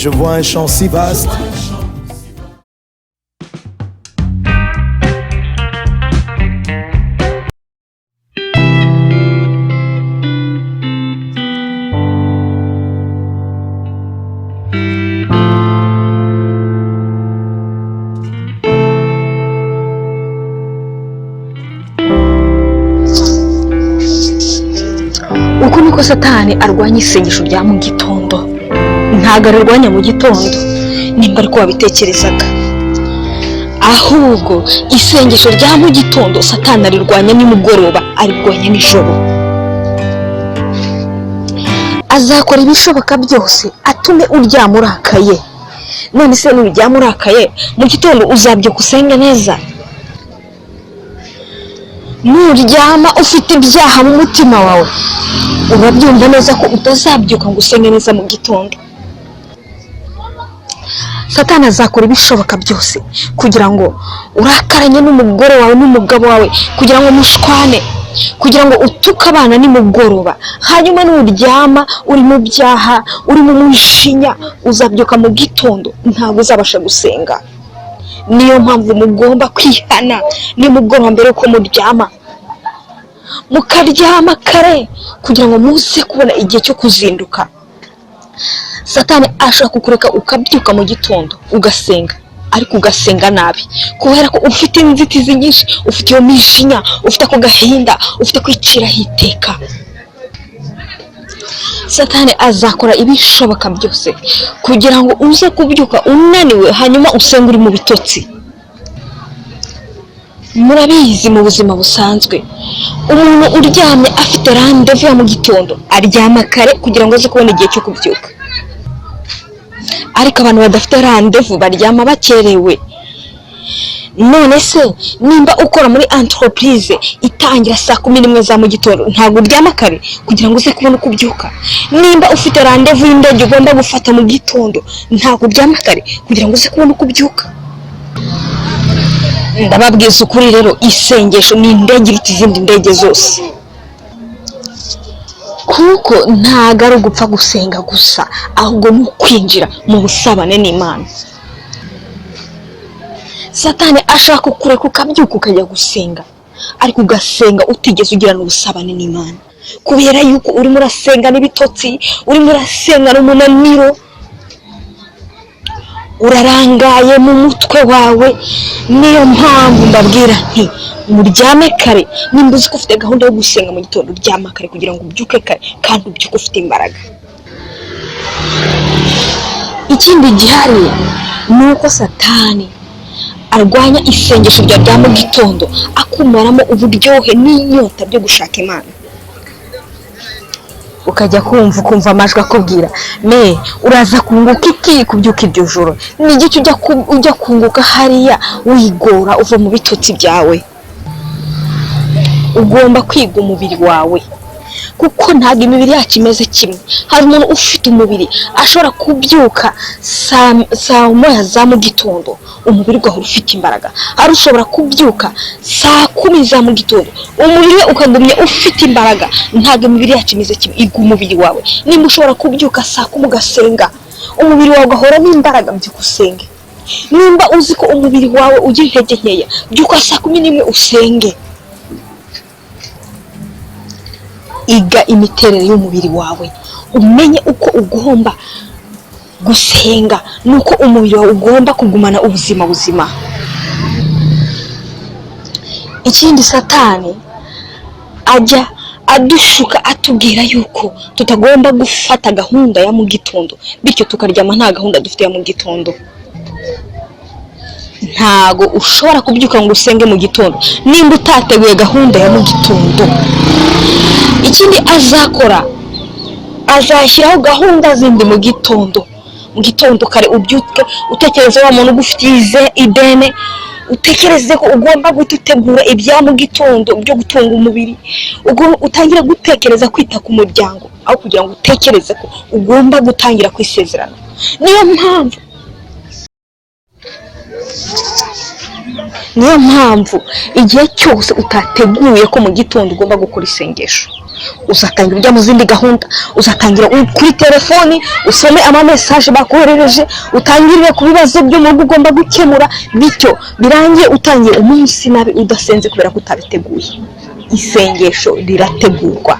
Je vois un champ si vaste. uko niko satani arwanya isengesho rya mu gitondo. Ntago arwanya mu gitondo nimba ariko wabitekerezaga, ahubwo isengesho rya mu gitondo satani arirwanya nimugoroba, arirwanya nijoro. Azakora ibishoboka byose atume uryama urakaye. None se nuryama urakaye mu gitondo uzabyuka usenge neza? Nuryama ufite ibyaha mu mutima wawe, urabyumva neza ko utazabyuka ngo usenge neza mu gitondo. Satani azakora ibishoboka byose kugira ngo urakaranye n'umugore wawe n'umugabo wawe, kugira ngo mushwane, kugira ngo utuke abana nimugoroba. Hanyuma nuryama uri mu byaha, uri mu mushinya, uzabyuka mu gitondo ntabwo uzabasha gusenga. Niyo mpamvu mugomba kwihana nimugoroba mbere ko muryama, mukaryama kare kugira ngo muze kubona igihe cyo kuzinduka. Satani ashaka kukureka ukabyuka mu gitondo ugasenga, ariko ugasenga nabi kubera ko ufite inzitizi nyinshi, ufite iyo mishinya, ufite ako gahinda, ufite kwicira hiteka. Satani azakora ibishoboka byose kugira ngo uze kubyuka unaniwe, hanyuma usenga uri mu bitotsi. Murabizi mu buzima busanzwe umuntu uryamye afite rendez-vous ya mu gitondo aryama kare kugira ngo aze kubona igihe cyo kubyuka, ariko abantu badafite rendez-vous baryama bakerewe. None se nimba ukora muri entreprise itangira saa 11 za mu gitondo, ntabwo uryama kare kugira ngo uze kubona uko ubyuka? Nimba ufite rendez-vous y'indege ugomba gufata mu gitondo, ntabwo uryama kare kugira ngo uze kubona uko ubyuka? Ndababwiza ukuri rero, isengesho ni indege iruta izindi ndege zose, kuko ntago ari ugupfa gusenga gusa, ahubwo ni ukwinjira mu busabane n'Imana. Satani ashaka kukureka ukabyuka ukajya gusenga, ariko ugasenga utigeze ugirana ubusabane n'Imana, kubera yuko urimo urasenga n'ibitotsi, urimo urasenga n'umunaniro, urarangaye mu mutwe wawe. Niyo mpamvu mbabwira nti muryame kare. Nimba uzi ko ufite gahunda yo gusenga mu gitondo, uryama kare kugira ngo ubyuke kare kandi ubyuke ufite imbaraga. Ikindi gihari ni uko Satani arwanya isengesho rya mu gitondo, akumaramo uburyohe n'inyota byo gushaka Imana. Ukajya kumva amajwi akubwira me uraza kunguka iki kubyuka iryo joro, n'igice ujya kunguka hariya wigora uva mu bitotsi byawe. Ugomba kwiga umubiri wawe, kuko ntabwo imibiri yacu imeze kimwe. Hari umuntu ufite umubiri ashobora kubyuka saa 1 za mu gitondo, umubiri wawe ufite imbaraga. Hari ushobora kubyuka saa 10 za mu gitondo, umubiri we ukagumya ufite imbaraga. Ntabwo imibiri yacu imeze kimwe. Iga umubiri wawe. Nimba ushobora kubyuka saa 10 ugasenga, umubiri wawe ugahora n'imbaraga, byuka usenge. Nimba uzi ko umubiri wawe ugira intege nkeya, byuka saa 11 usenge. Iga imiterere y'umubiri wawe, umenye uko ugomba gusenga, nuko umubiri wawe ugomba kugumana ubuzima buzima. Ikindi Satani ajya adushuka atubwira yuko tutagomba gufata gahunda ya mu gitondo, bityo tukaryama nta gahunda dufite ya mu gitondo. Ntago ushobora kubyuka ngo usenge mu gitondo nimba utateguye gahunda ya mu gitondo. Ikindi azakora, azashyiraho gahunda zindi mu gitondo. Mu gitondo kare ubyuke utekereze wa muntu ugufitiye idene, utekereze ko ugomba gutegura ibya mu gitondo byo gutunga umubiri. Utangira gutekereza kwita ku muryango, aho kugira ngo utekereze ko ugomba gutangira kwisezerana. Niyo mpamvu niyo mpamvu igihe cyose utateguye ko mu gitondo ugomba gukora isengesho, uzatangira ujya mu zindi gahunda, uzatangira kuri telefoni usome ama message bakoherereje, utangirire ku bibazo byo mu rugo ugomba gukemura, bityo birangiye utangiye umunsi nabi udasenze kubera ko utabiteguye. Isengesho rirategurwa,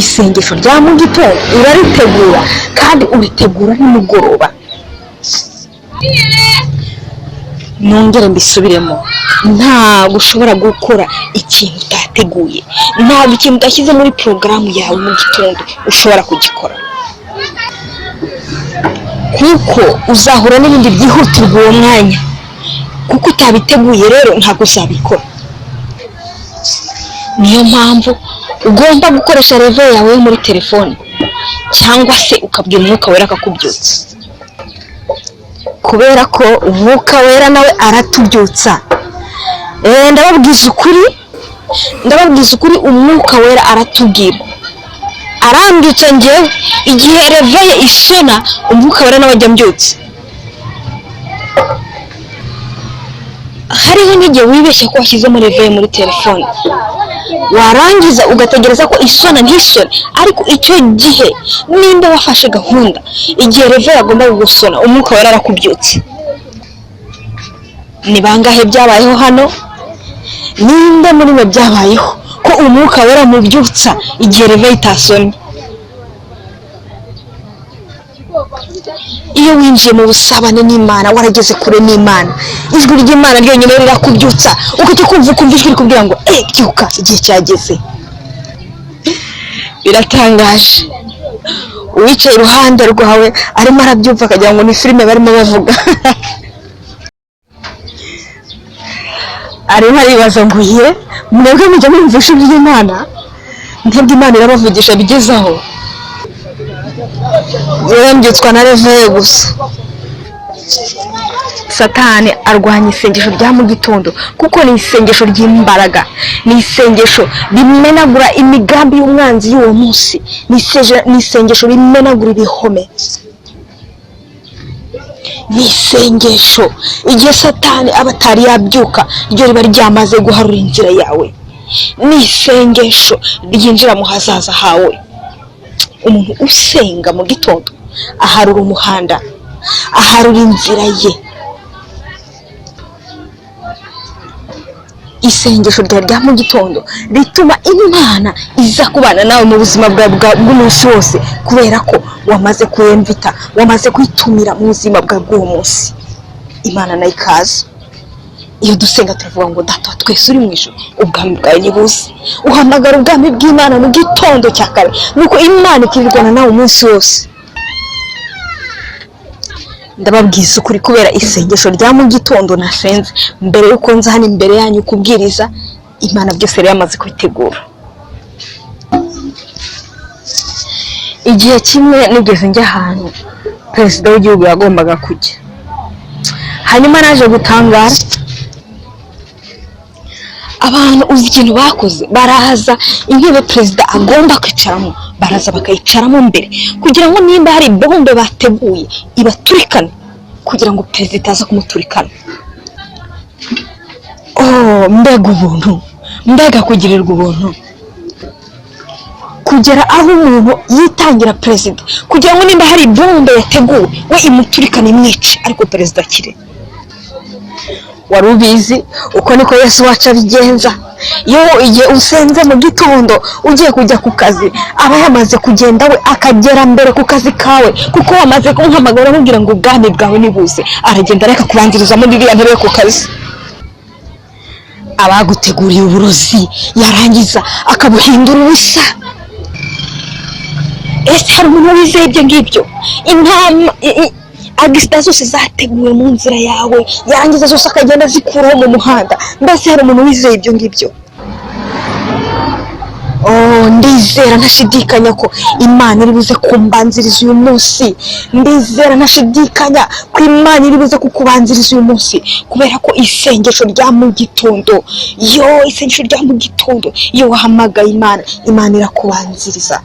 isengesho rya mu gitondo uraritegura kandi uritegura nimugoroba. Nongere mbisubiremo, ntabwo ushobora gukora ikintu utateguye, ntabwo ikintu udashyize muri porogaramu yawe mu gitondo ushobora kugikora, kuko uzahura n'ibindi byihutirwa uwo mwanya, kuko utabiteguye rero ntabwo uzabikora. Niyo mpamvu ugomba gukoresha revo yawe muri telefone, cyangwa se ukabwira umwuka wera akakubyutsa, kubera ko umwuka wera nawe aratubyutsa. Ndababwiza ukuri, umwuka wera aratubwira, arambyutsa njyewe igihe reveye isona, umwuka wera nawe ajya mbyutsa. Hariho n'igihe wibeshya ko washyizemo reveye muri telefone, warangiza ugategereza ko isona ntisone, ariko icyo gihe nimba wafashe gahunda, igihe reveye agomba gusona umwuka wera arakubyutsa. Ni bangahe byabayeho hano? Ninde muri mwe byabayeho ko umwuka wera mubyutsa igihe reveye itasomye? Iyo winjiye mu busabane n'Imana, warageze kure n'Imana, ijwi ry'Imana ryonyine rirakubyutsa, ukajya kumva ijwi rikubwira ngo byuka, igihe cyageze. Biratangaje, uwicaye iruhande rwawe arimo arabyumva akagira ngo ni filime barimo bavuga. Arimo aribaza ngo mwebwe mujya mwumva ijwi ry'Imana? Ntabwo Imana irabavugisha bigezaho. Mbyutswa na reveye gusa. Satani arwanya isengesho rya mu gitondo, kuko ni isengesho ry'imbaraga, ni isengesho rimenagura imigambi y'umwanzi y'uwo munsi, ni isengesho rimenagura ibihome, ni isengesho igihe Satani aba atari yabyuka ryo riba ryamaze guharura inzira yawe, ni isengesho ryinjira mu hazaza hawe. Umuntu usenga mu gitondo aharura umuhanda, aharura inzira ye. Isengesho rya mu gitondo rituma Imana iza kubana nawe mu buzima bwawe bw'umunsi wose, kubera ko wamaze kuyemvita, wamaze kwitumira mu buzima bwawe bw'uwo munsi. Imana nayo ikaze. Iyo dusenga turavuga ngo Data twese uri mu ijuru, ubwami bwawe nibuze. Uhamagara ubwami bw'Imana mu gitondo cya kare, nuko Imana ikirirwana nawe umunsi wose. Ndababwiza ukuri, kubera isengesho rya mu gitondo nasenze mbere yuko nza hano imbere yanyu kubwiriza, Imana byose yari yamaze kubitegura. Igihe kimwe nigeze njya ahantu perezida w'igihugu yagombaga kujya, hanyuma naje gutangara, abantu uzi ikintu bakoze, baraza intebe perezida agomba kwicaramo, baraza bakayicaramo mbere, kugira ngo nimba hari bombe bateguye ibaturikane, kugira ngo perezida itaza kumuturikana. Mbega ubuntu, mbega kugirirwa ubuntu, kugera aho umuntu yitangira perezida kugira ngo nimba hari bombe yateguwe we imuturikane imwice, ariko perezida akire. Wari ubizi uko niko Yesu wacu abigenza. Iyo igihe usenze mu gitondo ugiye kujya ku kazi, aba yamaze kugenda we akagera mbere ku kazi kawe, kuko wamaze kumuhamagara amubwira ngo ubwami bwawe nibuze, aragenda areka kubanziriza muri iriya ntebe ku kazi. Abaguteguriye uburozi yarangiza akabuhindura ubusa. Ese hari umuntu wizeye ibyo ngibyo? Intama agisida zose zateguwe mu nzira yawe, yarangiza zose akagenda zikuraho mu muhanda. Mbese hari umuntu wizeye ibyo ngibyo? Ndizera ntashidikanya ko Imana iri buze kumbanziriza uyu munsi. Ndizera ntashidikanya ko Imana iri buze kukubanziriza uyu munsi, kubera ko isengesho rya mu gitondo, isengesho rya mu gitondo iyo wahamagaye Imana, Imana irakubanziriza.